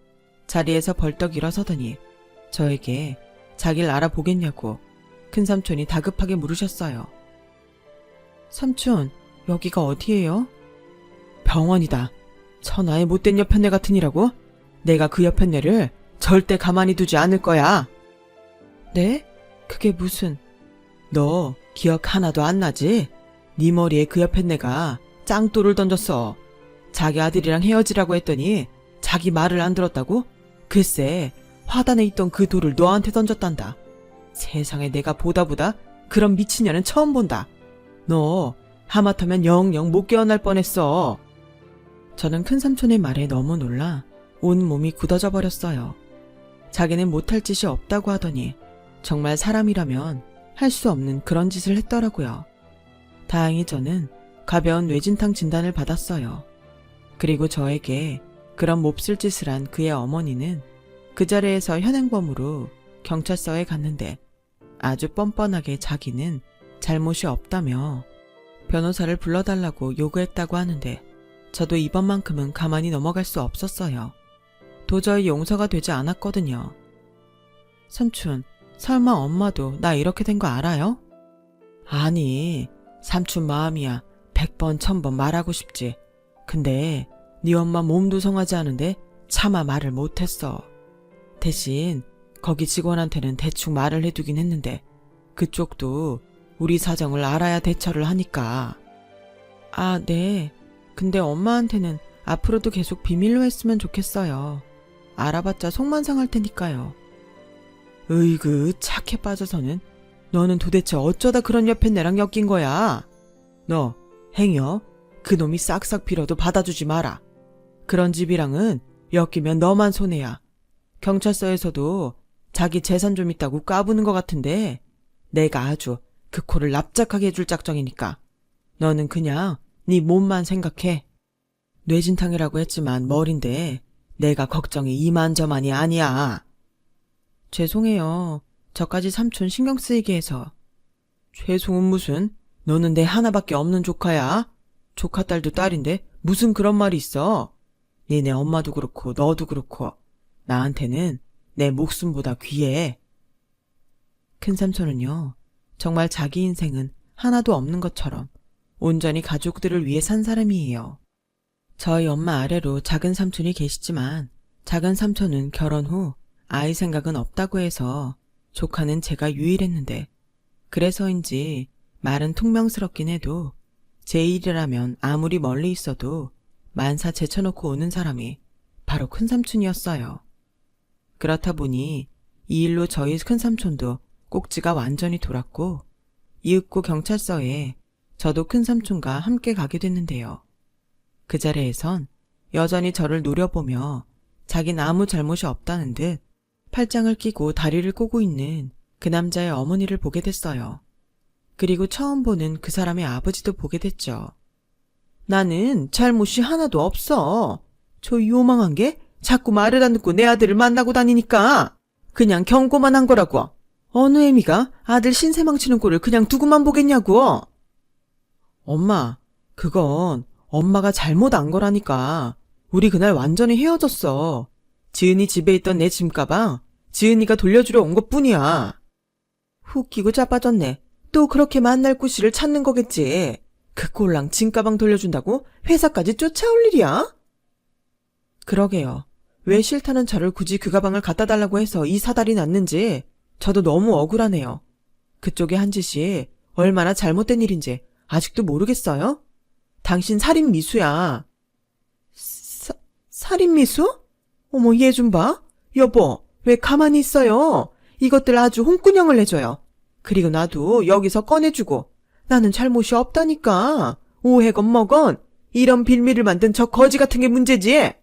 자리에서 벌떡 일어서더니 저에게 자기를 알아보겠냐고 큰삼촌이 다급하게 물으셨어요. 삼촌, 여기가 어디예요? 병원이다. 천하의 못된 여편네 같은 이라고? 내가 그 여편네를 절대 가만히 두지 않을 거야. 네? 그게 무슨... 너 기억 하나도 안 나지? 네 머리에 그 여편네가 짱돌을 던졌어. 자기 아들이랑 헤어지라고 했더니 자기 말을 안 들었다고? 글쎄, 화단에 있던 그 돌을 너한테 던졌단다. 세상에 내가 보다 그런 미친년은 처음 본다. 너 하마터면 영영 못 깨어날 뻔했어. 저는 큰삼촌의 말에 너무 놀라 온몸이 굳어져 버렸어요. 자기는 못할 짓이 없다고 하더니 정말 사람이라면 할 수 없는 그런 짓을 했더라고요. 다행히 저는 가벼운 뇌진탕 진단을 받았어요. 그리고 저에게 그런 몹쓸 짓을 한 그의 어머니는 그 자리에서 현행범으로 경찰서에 갔는데 아주 뻔뻔하게 자기는 잘못이 없다며 변호사를 불러달라고 요구했다고 하는데 저도 이번만큼은 가만히 넘어갈 수 없었어요. 도저히 용서가 되지 않았거든요. 삼촌, 설마 엄마도 나 이렇게 된 거 알아요? 아니, 삼촌 마음이야 100번 1000번 말하고 싶지. 근데 네 엄마 몸도 성하지 않은데 차마 말을 못했어. 대신 거기 직원한테는 대충 말을 해두긴 했는데 그쪽도 우리 사정을 알아야 대처를 하니까. 아, 네. 근데 엄마한테는 앞으로도 계속 비밀로 했으면 좋겠어요. 알아봤자 속만 상할 테니까요. 으이그 착해 빠져서는. 너는 도대체 어쩌다 그런 여편네랑 엮인 거야? 너 행여 그놈이 싹싹 빌어도 받아주지 마라. 그런 집이랑은 엮이면 너만 손해야. 경찰서에서도 자기 재산 좀 있다고 까부는 것 같은데 내가 아주 그 코를 납작하게 해줄 작정이니까 너는 그냥 네 몸만 생각해. 뇌진탕이라고 했지만 머린데 내가 걱정이 이만저만이 아니야. 죄송해요. 저까지 삼촌 신경 쓰이게 해서. 죄송은 무슨? 너는 내 하나밖에 없는 조카야. 조카 딸도 딸인데 무슨 그런 말이 있어. 니네 엄마도 그렇고 너도 그렇고 나한테는 내 목숨보다 귀해. 큰삼촌은요, 정말 자기 인생은 하나도 없는 것처럼 온전히 가족들을 위해 산 사람이에요. 저희 엄마 아래로 작은 삼촌이 계시지만 작은 삼촌은 결혼 후 아이 생각은 없다고 해서 조카는 제가 유일했는데 그래서인지 말은 퉁명스럽긴 해도 제 일이라면 아무리 멀리 있어도 만사 제쳐놓고 오는 사람이 바로 큰삼촌이었어요. 그렇다 보니 이 일로 저희 큰삼촌도 꼭지가 완전히 돌았고 이윽고 경찰서에 저도 큰삼촌과 함께 가게 됐는데요. 그 자리에선 여전히 저를 노려보며 자긴 아무 잘못이 없다는 듯 팔짱을 끼고 다리를 꼬고 있는 그 남자의 어머니를 보게 됐어요. 그리고 처음 보는 그 사람의 아버지도 보게 됐죠. 나는 잘못이 하나도 없어. 저 요망한 게 자꾸 말을 안 듣고 내 아들을 만나고 다니니까 그냥 경고만 한 거라고. 어느 애미가 아들 신세 망치는 꼴을 그냥 두고만 보겠냐고. 엄마, 그건 엄마가 잘못 안 거라니까. 우리 그날 완전히 헤어졌어. 지은이 집에 있던 내 짐가방 지은이가 돌려주러 온 것뿐이야. 훅 끼고 자빠졌네. 또 그렇게 만날 구실을 찾는 거겠지. 그 꼴랑 짐가방 돌려준다고 회사까지 쫓아올 일이야? 그러게요. 왜 싫다는 저를 굳이 그 가방을 갖다 달라고 해서 이 사달이 났는지 저도 너무 억울하네요. 그쪽의 한 짓이 얼마나 잘못된 일인지 아직도 모르겠어요? 당신 살인 미수야. 살인 미수? 어머, 얘 좀 봐. 여보, 왜 가만히 있어요? 이것들 아주 홍군형을 내줘요. 그리고 나도 여기서 꺼내주고. 나는 잘못이 없다니까. 오해건 뭐건 이런 빌미를 만든 저 거지 같은 게 문제지.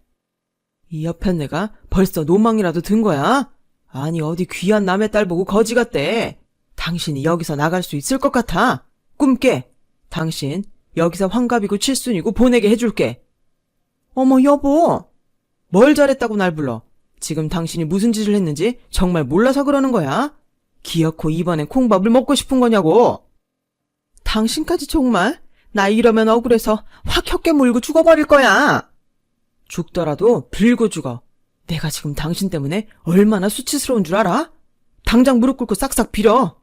이 옆엔 내가 벌써 노망이라도 든 거야? 아니, 어디 귀한 남의 딸 보고 거지 같대. 당신이 여기서 나갈 수 있을 것 같아. 꿈깨. 당신 여기서 환갑이고 칠순이고 보내게 해줄게. 어머, 여보. 뭘 잘했다고 날 불러. 지금 당신이 무슨 짓을 했는지 정말 몰라서 그러는 거야? 기어코 이번엔 콩밥을 먹고 싶은 거냐고. 당신까지 정말? 나 이러면 억울해서 확 혀깨 물고 죽어버릴 거야. 죽더라도 빌고 죽어. 내가 지금 당신 때문에 얼마나 수치스러운 줄 알아? 당장 무릎 꿇고 싹싹 빌어.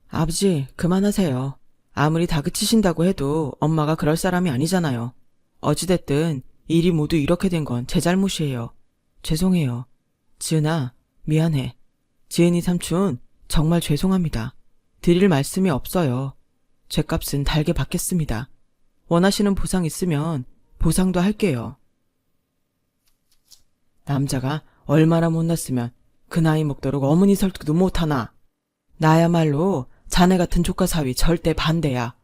아버지, 그만하세요. 아무리 다그치신다고 해도 엄마가 그럴 사람이 아니잖아요. 어찌됐든 일이 모두 이렇게 된 건 제 잘못이에요. 죄송해요. 지은아, 미안해. 지은이 삼촌, 정말 죄송합니다. 드릴 말씀이 없어요. 죗값은 달게 받겠습니다. 원하시는 보상 있으면 보상도 할게요. 남자가 얼마나 못났으면 그 나이 먹도록 어머니 설득도 못하나. 나야말로 자네 같은 조카 사위 절대 반대야.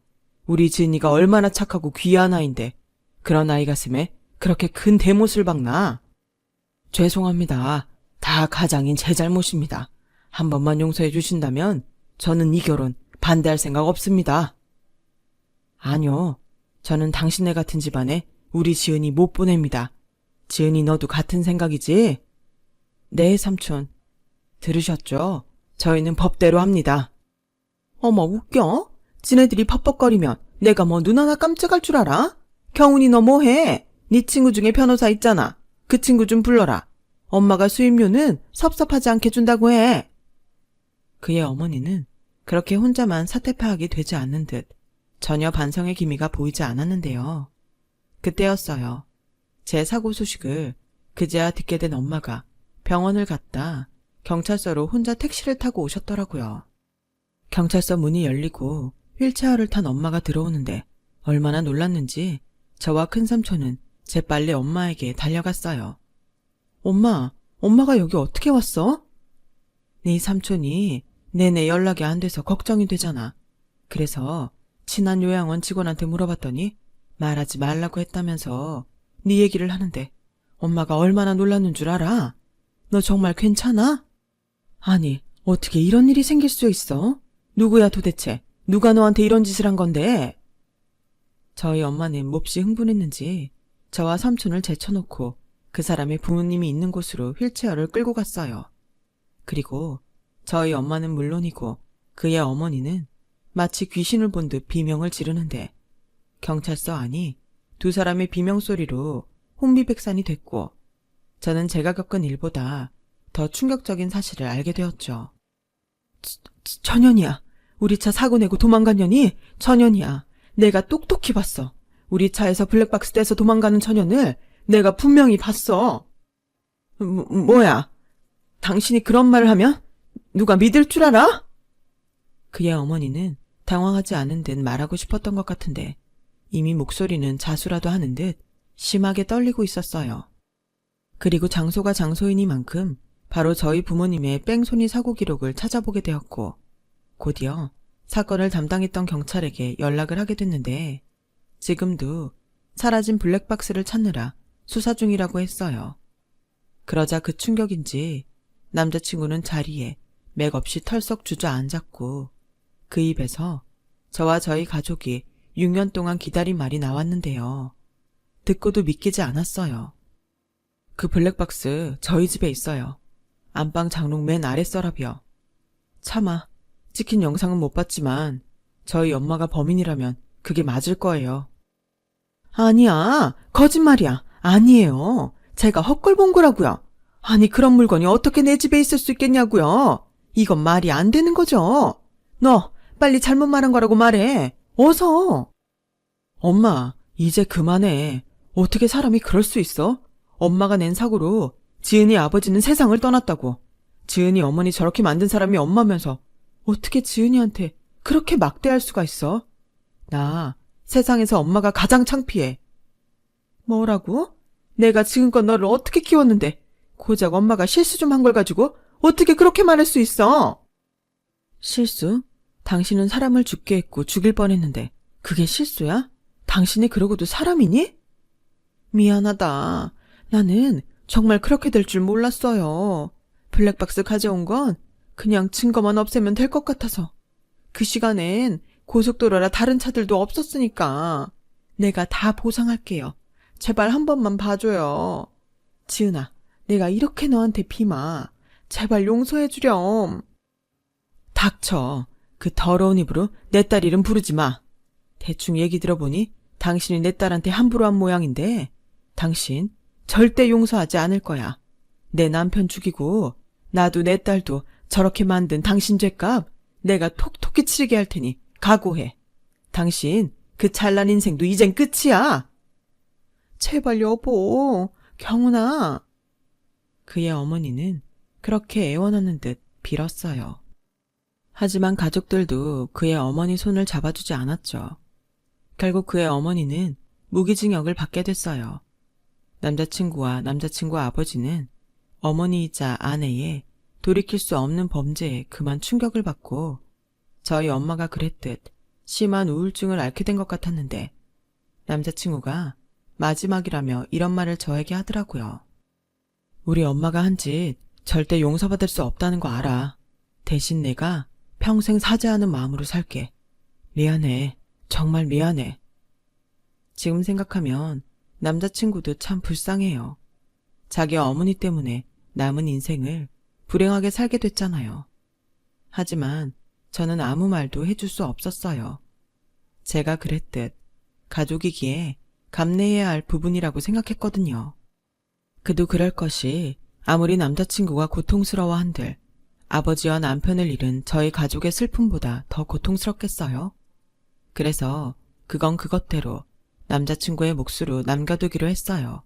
우리 지은이가 얼마나 착하고 귀한 아이인데 그런 아이 가슴에 그렇게 큰 대못을 박나. 죄송합니다. 다 가장인 제 잘못입니다. 한 번만 용서해 주신다면 저는 이 결혼 반대할 생각 없습니다. 아니요. 저는 당신네 같은 집안에 우리 지은이 못 보냅니다. 지은이 너도 같은 생각이지? 네, 삼촌. 들으셨죠? 저희는 법대로 합니다. 어머, 웃겨? 지네들이 퍽퍽거리면 내가 뭐 눈 하나 깜짝할 줄 알아? 경훈이 너 뭐해? 네 친구 중에 변호사 있잖아. 그 친구 좀 불러라. 엄마가 수임료는 섭섭하지 않게 준다고 해. 그의 어머니는 그렇게 혼자만 사태 파악이 되지 않는 듯 전혀 반성의 기미가 보이지 않았는데요. 그때였어요. 제 사고 소식을 그제야 듣게 된 엄마가 병원을 갔다 경찰서로 혼자 택시를 타고 오셨더라고요. 경찰서 문이 열리고 휠체어를 탄 엄마가 들어오는데 얼마나 놀랐는지 저와 큰삼촌은 재빨리 엄마에게 달려갔어요. 엄마가 여기 어떻게 왔어? 네 삼촌이 내내 연락이 안 돼서 걱정이 되잖아. 그래서 친한 요양원 직원한테 물어봤더니 말하지 말라고 했다면서 네 얘기를 하는데 엄마가 얼마나 놀랐는 줄 알아? 너 정말 괜찮아? 아니, 어떻게 이런 일이 생길 수 있어? 누구야 도대체? 누가 너한테 이런 짓을 한 건데? 저희 엄마는 몹시 흥분했는지 저와 삼촌을 제쳐놓고 그 사람의 부모님이 있는 곳으로 휠체어를 끌고 갔어요. 그리고 저희 엄마는 물론이고 그의 어머니는 마치 귀신을 본 듯 비명을 지르는데 경찰서 안이 두 사람의 비명소리로 혼비백산이 됐고 저는 제가 겪은 일보다 더 충격적인 사실을 알게 되었죠. 천연이야. 우리 차 사고 내고 도망간 년이 천연이야. 내가 똑똑히 봤어. 우리 차에서 블랙박스 떼서 도망가는 천연을 내가 분명히 봤어. 뭐야? 당신이 그런 말을 하면 누가 믿을 줄 알아? 그의 어머니는 당황하지 않은 듯 말하고 싶었던 것 같은데 이미 목소리는 자수라도 하는 듯 심하게 떨리고 있었어요. 그리고 장소가 장소이니만큼 바로 저희 부모님의 뺑소니 사고 기록을 찾아보게 되었고 곧이어 사건을 담당했던 경찰에게 연락을 하게 됐는데 지금도 사라진 블랙박스를 찾느라 수사 중이라고 했어요. 그러자 그 충격인지 남자친구는 자리에 맥없이 털썩 주저앉았고 그 입에서 저와 저희 가족이 6년 동안 기다린 말이 나왔는데요. 듣고도 믿기지 않았어요. 그 블랙박스 저희 집에 있어요. 안방 장롱 맨 아래 서랍이요. 차마 찍힌 영상은 못 봤지만 저희 엄마가 범인이라면 그게 맞을 거예요. 아니야. 거짓말이야. 아니에요. 제가 헛걸 본 거라고요. 아니 그런 물건이 어떻게 내 집에 있을 수 있겠냐고요. 이건 말이 안 되는 거죠. 너 빨리 잘못 말한 거라고 말해. 어서. 엄마, 이제 그만해. 어떻게 사람이 그럴 수 있어? 엄마가 낸 사고로 지은이 아버지는 세상을 떠났다고. 지은이 어머니 저렇게 만든 사람이 엄마면서 어떻게 지은이한테 그렇게 막대할 수가 있어? 나 세상에서 엄마가 가장 창피해. 뭐라고? 내가 지금껏 너를 어떻게 키웠는데 고작 엄마가 실수 좀 한 걸 가지고 어떻게 그렇게 말할 수 있어? 실수? 당신은 사람을 죽게 했고 죽일 뻔했는데 그게 실수야? 당신이 그러고도 사람이니? 미안하다. 나는 정말 그렇게 될 줄 몰랐어요. 블랙박스 가져온 건 그냥 증거만 없애면 될 것 같아서. 그 시간엔 고속도로라 다른 차들도 없었으니까. 내가 다 보상할게요. 제발 한 번만 봐줘요. 지은아, 내가 이렇게 너한테 비마. 제발 용서해 주렴. 닥쳐. 그 더러운 입으로 내 딸 이름 부르지 마. 대충 얘기 들어보니 당신이 내 딸한테 함부로 한 모양인데 당신 절대 용서하지 않을 거야. 내 남편 죽이고 나도 내 딸도 저렇게 만든 당신 죄값 내가 톡톡히 치르게 할 테니 각오해. 당신 그 찬란 인생도 이젠 끝이야. 제발 여보, 경훈아. 그의 어머니는 그렇게 애원하는 듯 빌었어요. 하지만 가족들도 그의 어머니 손을 잡아주지 않았죠. 결국 그의 어머니는 무기징역을 받게 됐어요. 남자친구와 남자친구 아버지는 어머니이자 아내의 돌이킬 수 없는 범죄에 그만 충격을 받고 저희 엄마가 그랬듯 심한 우울증을 앓게 된 것 같았는데 남자친구가 마지막이라며 이런 말을 저에게 하더라고요. 우리 엄마가 한 짓 절대 용서받을 수 없다는 거 알아. 대신 내가 평생 사죄하는 마음으로 살게. 미안해. 정말 미안해. 지금 생각하면 남자친구도 참 불쌍해요. 자기 어머니 때문에 남은 인생을 불행하게 살게 됐잖아요. 하지만 저는 아무 말도 해줄 수 없었어요. 제가 그랬듯 가족이기에 감내해야 할 부분이라고 생각했거든요. 그도 그럴 것이 아무리 남자친구가 고통스러워한들 아버지와 남편을 잃은 저희 가족의 슬픔보다 더 고통스럽겠어요? 그래서 그건 그것대로 남자친구의 몫으로 남겨두기로 했어요.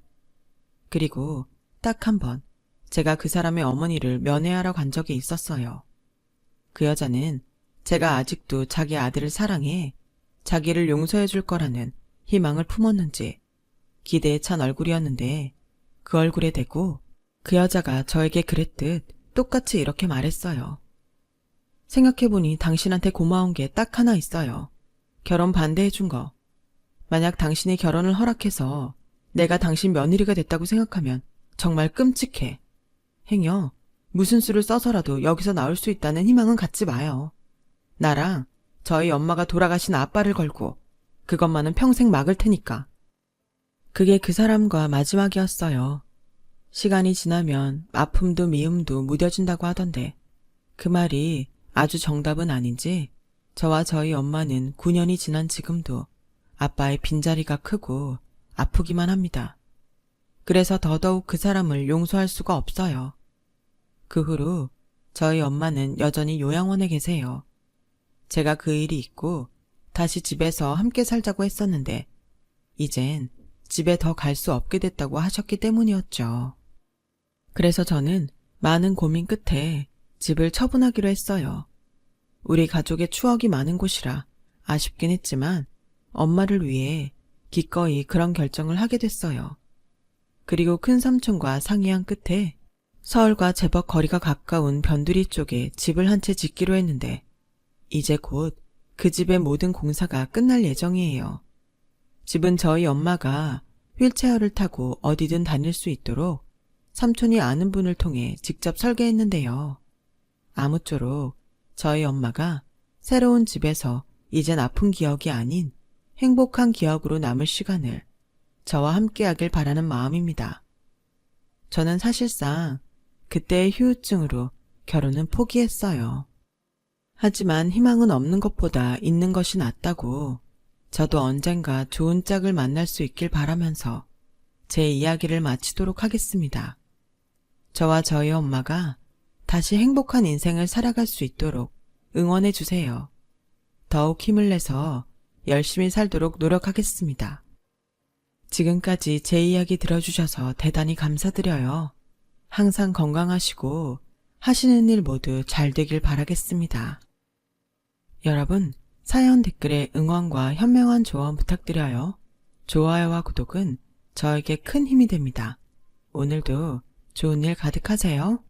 그리고 딱 한 번 제가 그 사람의 어머니를 면회하러 간 적이 있었어요. 그 여자는 제가 아직도 자기 아들을 사랑해 자기를 용서해 줄 거라는 희망을 품었는지 기대에 찬 얼굴이었는데 그 얼굴에 대고 그 여자가 저에게 그랬듯 똑같이 이렇게 말했어요. 생각해보니 당신한테 고마운 게 딱 하나 있어요. 결혼 반대해준 거. 만약 당신이 결혼을 허락해서 내가 당신 며느리가 됐다고 생각하면 정말 끔찍해. 행여 무슨 수를 써서라도 여기서 나올 수 있다는 희망은 갖지 마요. 나랑 저희 엄마가 돌아가신 아빠를 걸고 그것만은 평생 막을 테니까. 그게 그 사람과 마지막이었어요. 시간이 지나면 아픔도 미움도 무뎌진다고 하던데 그 말이 아주 정답은 아닌지 저와 저희 엄마는 9년이 지난 지금도 아빠의 빈자리가 크고 아프기만 합니다. 그래서 더더욱 그 사람을 용서할 수가 없어요. 그 후로 저희 엄마는 여전히 요양원에 계세요. 제가 그 일이 있고 다시 집에서 함께 살자고 했었는데 이젠 집에 더 갈 수 없게 됐다고 하셨기 때문이었죠. 그래서 저는 많은 고민 끝에 집을 처분하기로 했어요. 우리 가족의 추억이 많은 곳이라 아쉽긴 했지만 엄마를 위해 기꺼이 그런 결정을 하게 됐어요. 그리고 큰 삼촌과 상의한 끝에 서울과 제법 거리가 가까운 변두리 쪽에 집을 한 채 짓기로 했는데 이제 곧 그 집의 모든 공사가 끝날 예정이에요. 집은 저희 엄마가 휠체어를 타고 어디든 다닐 수 있도록 삼촌이 아는 분을 통해 직접 설계했는데요. 아무쪼록 저희 엄마가 새로운 집에서 이젠 아픈 기억이 아닌 행복한 기억으로 남을 시간을 저와 함께하길 바라는 마음입니다. 저는 사실상 그때의 후유증으로 결혼은 포기했어요. 하지만 희망은 없는 것보다 있는 것이 낫다고 저도 언젠가 좋은 짝을 만날 수 있길 바라면서 제 이야기를 마치도록 하겠습니다. 저와 저희 엄마가 다시 행복한 인생을 살아갈 수 있도록 응원해 주세요. 더욱 힘을 내서 열심히 살도록 노력하겠습니다. 지금까지 제 이야기 들어주셔서 대단히 감사드려요. 항상 건강하시고 하시는 일 모두 잘 되길 바라겠습니다. 여러분, 사연 댓글에 응원과 현명한 조언 부탁드려요. 좋아요와 구독은 저에게 큰 힘이 됩니다. 오늘도 좋은 일 가득하세요.